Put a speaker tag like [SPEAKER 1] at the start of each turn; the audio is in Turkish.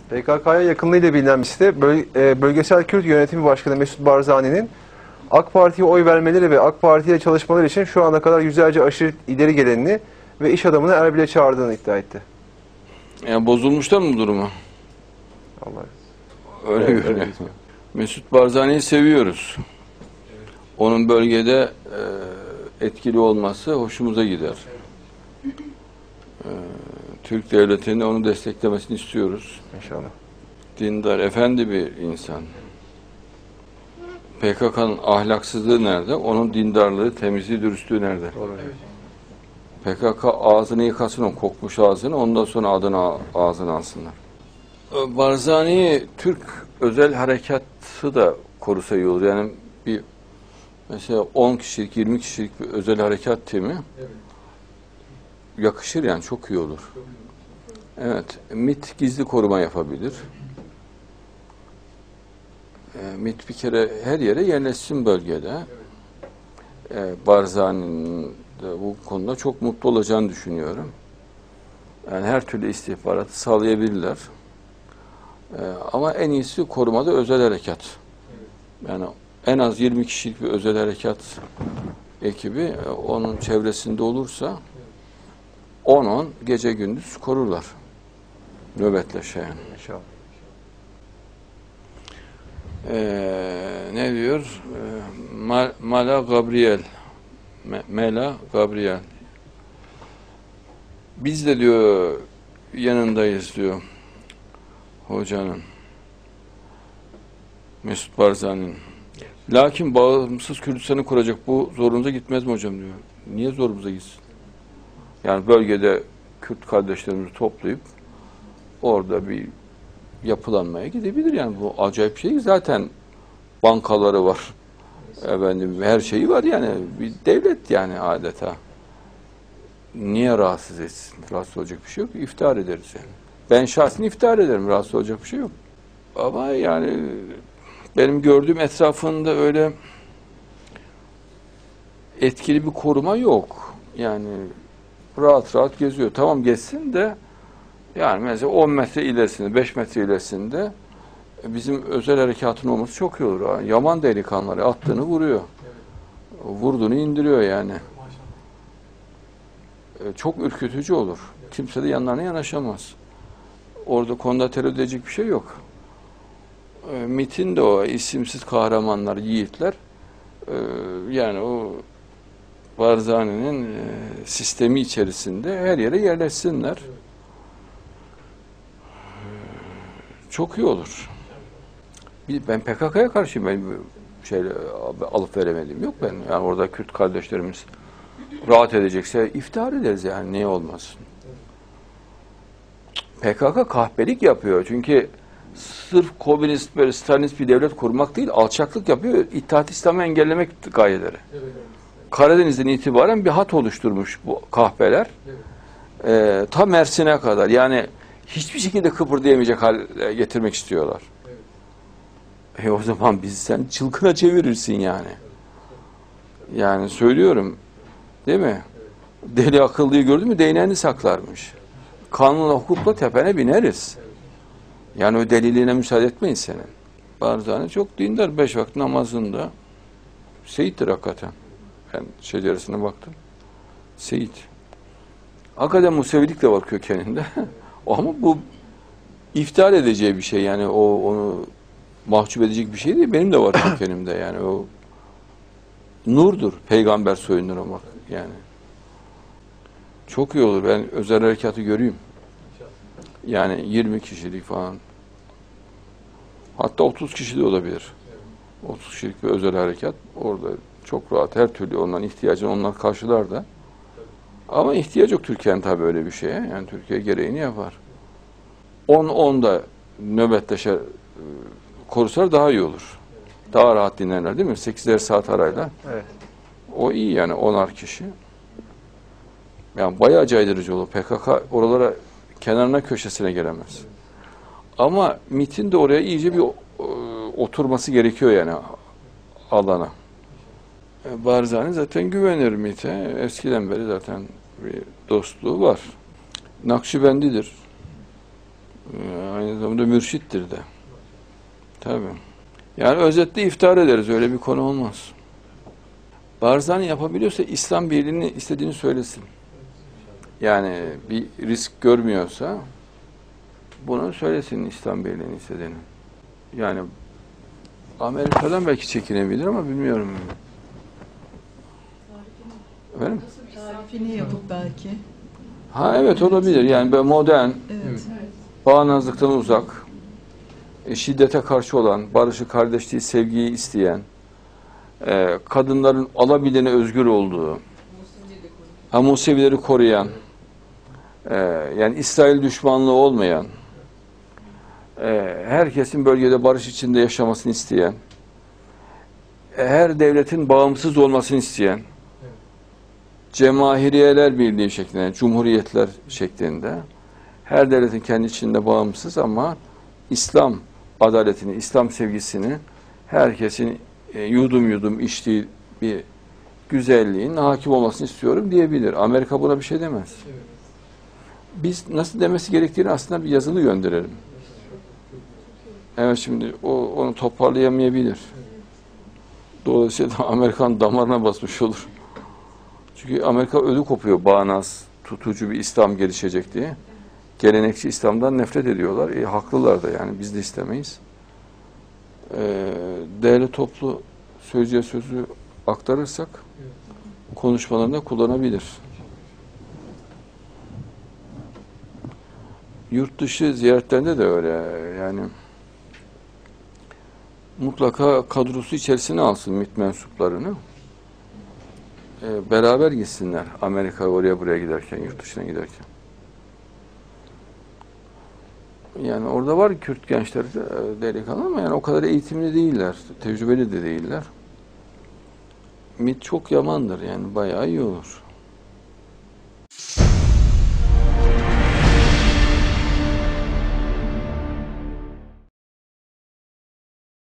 [SPEAKER 1] PKK'ya yakınlığıyla bilinen bir site, Bölgesel Kürt Yönetimi Başkanı Mesut Barzani'nin AK Parti'ye oy vermeleri ve AK Parti'ye çalışmaları için şu ana kadar yüzlerce aşiret ileri gelenini ve iş adamını Erbil'e çağırdığını iddia etti.
[SPEAKER 2] Yani bozulmuşlar mı durumu?
[SPEAKER 1] Allah.
[SPEAKER 2] Öyle görünüyor. Mesut Barzani'yi seviyoruz. Onun bölgede etkili olması hoşumuza gider. Türk devletinin onu desteklemesini istiyoruz.
[SPEAKER 1] İnşallah.
[SPEAKER 2] Dindar, efendi bir insan. PKK'nın ahlaksızlığı nerede? Onun dindarlığı, temizliği, dürüstlüğü nerede?
[SPEAKER 1] Doğru.
[SPEAKER 2] PKK ağzını yıkasın, o kokmuş ağzını, ondan sonra adını ağzına alsınlar. Barzani Türk özel harekatı da korusa iyi olur. Yani bir mesela 10 kişilik, 20 kişilik bir özel harekat timi yakışır yani, çok iyi olur. Evet, MİT gizli koruma yapabilir. MİT bir kere her yere yerleşsin bölgede. Barzani'nin de bu konuda çok mutlu olacağını düşünüyorum. Yani her türlü istihbaratı sağlayabilirler. Ama en iyisi korumada özel harekat. Yani en az 20 kişilik bir özel harekat ekibi onun çevresinde olursa 10-10 gece gündüz korurlar. Nöbetleşe yani.
[SPEAKER 1] İnşallah.
[SPEAKER 2] Ne diyor? Mela Gabriel. Mela Gabriel. Biz de diyor yanındayız diyor hocanın. Mesut Barzani'nin. Lakin bağımsız Kürdistan'ı kuracak, bu zorunuza gitmez mi hocam diyor. Niye zorumuza gitsin? Yani bölgede Kürt kardeşlerimizi toplayıp orada bir yapılanmaya gidebilir yani, bu acayip şey. Zaten bankaları var, efendim her şeyi var yani, bir devlet yani adeta. Niye rahatsız etsin? Rahatsız olacak bir şey yok. İftihar ederiz yani. Ben şahsen iftihar ederim. Rahatsız olacak bir şey yok. Ama yani benim gördüğüm etrafında öyle etkili bir koruma yok. Yani rahat rahat geziyor. Tamam gezsin de yani mesela 10 metre ilerisinde, 5 metre ilerisinde bizim özel harekatın olması çok iyi olur. Yaman delikanlıları attığını vuruyor. Vurduğunu indiriyor yani. Çok ürkütücü olur. Kimse de yanlarına yanaşamaz. Orada konuda terör edecek bir şey yok. MİT'in de o isimsiz kahramanlar, yiğitler yani o Barzani'nin sistemi içerisinde her yere yerleşsinler. Çok iyi olur. Ben PKK'ya karşıyım. Ben alıp veremediğim yok ben. Yani orada Kürt kardeşlerimiz rahat edecekse iftihar ederiz yani, niye olmasın. PKK kahpelik yapıyor. Çünkü sırf komünist, böyle Stalinist bir devlet kurmak değil, alçaklık yapıyor. İttihat İslam'ı engellemek gayeleri. Karadeniz'den itibaren bir hat oluşturmuş bu kahpeler. Ta Mersin'e kadar. Yani hiçbir şekilde kıpırdayamayacak hale getirmek istiyorlar. O zaman bizi sen çılgına çevirirsin yani. Yani söylüyorum. Değil mi? Deli akıllıyı gördü mü değneğini saklarmış. Kanunla, hukukla tepene bineriz. Yani o deliliğine müsaade etmeyin senin. Barzani çok dindar, 5 vakit namazında. Seyittir hakikaten. Ben şeceresine baktım. Seyit. Hakikaten Musevilik de var kökeninde. Ama bu iftihar edeceği bir şey yani, onu mahcup edecek bir şey değil. Benim de var kökenimde yani, o nurdur peygamber soyundan olmak yani. Çok iyi olur, ben özel harekatı göreyim. Yani 20 kişilik falan. Hatta 30 kişi de olabilir. 30 kişilik bir özel harekat. Orada çok rahat, her türlü onların ihtiyacını onlar karşılar da. Ama ihtiyaç yok Türkiye'nin tabii öyle bir şeye. Yani Türkiye gereğini yapar. 10'da nöbetleşer korusalar daha iyi olur. Daha rahat dinlerler değil mi? 8'er saat arayla.
[SPEAKER 1] Evet.
[SPEAKER 2] O iyi yani, 10'ar kişi. Yani bayağı caydırıcı olur. PKK oralara, kenarına, köşesine gelemez. Ama MİT'in de oraya iyice bir oturması gerekiyor yani alana. Barzani zaten güvenir MİT'e. Eskiden beri zaten bir dostluğu var. Nakşibendidir. Aynı zamanda mürşittir de. Tabii. Yani özetle iftar ederiz. Öyle bir konu olmaz. Barzani yapabiliyorsa İslam birliğini istediğini söylesin. Yani bir risk görmüyorsa bunu söylesin, İslam birliğini istediğini. Yani Amerika'dan belki çekinebilir ama bilmiyorum. Efendim?
[SPEAKER 3] Tarifini yapıp belki.
[SPEAKER 2] Ha evet, olabilir. Yani böyle modern,
[SPEAKER 3] Evet.
[SPEAKER 2] bağnazlıktan uzak, şiddete karşı olan, barışı, kardeşliği, sevgiyi isteyen, kadınların alabilene özgür olduğu, Musevileri koruyan, yani İsrail düşmanlığı olmayan, herkesin bölgede barış içinde yaşamasını isteyen, her devletin bağımsız olmasını isteyen, Cemahiriyeler Birliği şeklinde, cumhuriyetler şeklinde, her devletin kendi içinde bağımsız ama İslam adaletini, İslam sevgisini herkesin yudum yudum içtiği bir güzelliğin hakim olmasını istiyorum diyebilir. Amerika buna bir şey demez. Biz nasıl demesi gerektiğini aslında bir yazılı gönderelim. Evet, şimdi onu toparlayamayabilir. Dolayısıyla Amerikan damarına basmış olur. Çünkü Amerika ödü kopuyor bağnaz, tutucu bir İslam gelişecek diye. Gelenekçi İslam'dan nefret ediyorlar. Haklılar da, yani biz de istemeyiz. Değerli toplu sözcüye sözü aktarırsak konuşmalarında kullanabilir. Yurt dışı ziyaretlerinde de öyle. Yani mutlaka kadrosu içerisine alsın MİT mensuplarını. Beraber gitsinler. Amerika oraya buraya giderken, yurt dışına giderken. Yani orada var Kürt gençleri de delikanlı ama yani o kadar eğitimli değiller, tecrübeli de değiller. MİT çok yamandır, yani bayağı iyi olur.